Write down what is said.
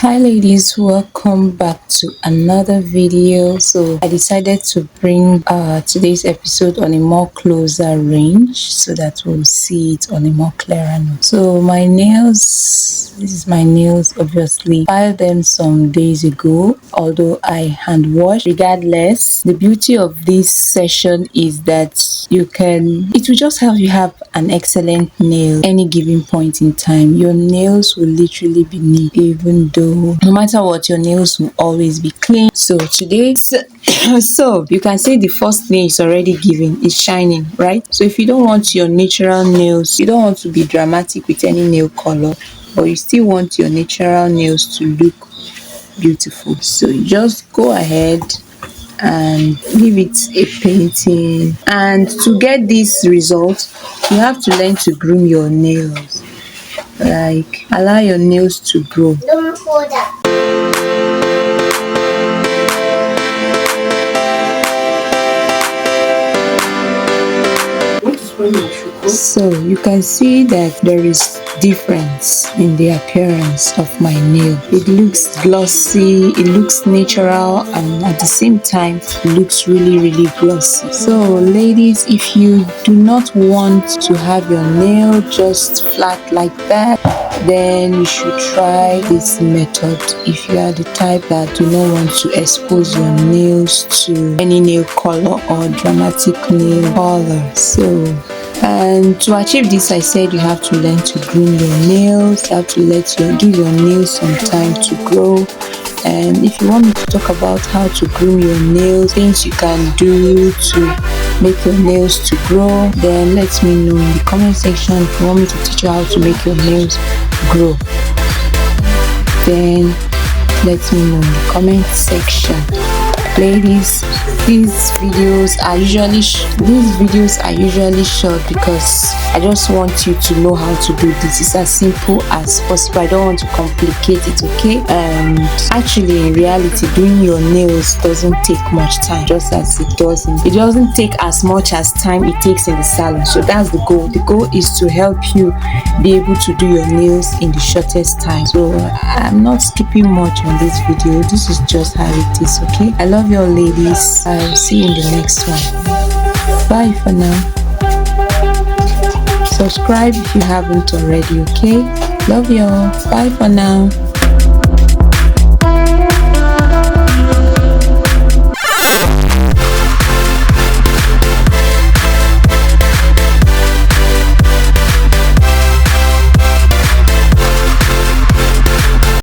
Hi ladies, welcome back to another video. So I decided to bring today's episode on a more closer range so that we'll see it on a more clearer note. So my nails, this is my nails, obviously filed them some days ago, although I hand washed. Regardless, the beauty of this session is that it will just help you have an excellent nail any given point in time. Your nails will literally be neat, even though no matter what, your nails will always be clean. So today, so you can say the first nail is already given, it's shining, right? So if you don't want your natural nails, you don't want to be dramatic with any nail color, but you still want your natural nails to look beautiful, so you just go ahead and give it a painting. And to get this result, you have to learn to groom your nails, like allow your nails to grow. Don't hold that. So you can see that there is difference in the appearance of my nail. It looks glossy, it looks natural, and at the same time it looks really glossy. So ladies, if you do not want to have your nail just flat like that, then you should try this method. If you are the type that do not want to expose your nails to any nail color or dramatic nail color. And to achieve this, I said you have to learn to groom your nails. You have to give your nails some time to grow. And if you want me to talk about how to groom your nails, things you can do to make your nails to grow, then let me know in the comment section. If you want me to teach you how to make your nails grow, then let me know in the comment section. Ladies, these videos are usually short because I just want you to know how to do this. It's as simple as possible. I don't want to complicate it, okay? And actually, in reality, doing your nails doesn't take much time, just as it doesn't take as much as time it takes in the salon. So that's the goal. The goal is to help you be able to do your nails in the shortest time. So I'm not skipping much on this video. This is just how it is, okay? I love you all, ladies. I'll see you in the next one. Bye for now. Subscribe if you haven't already, okay? Love you all. Bye for now.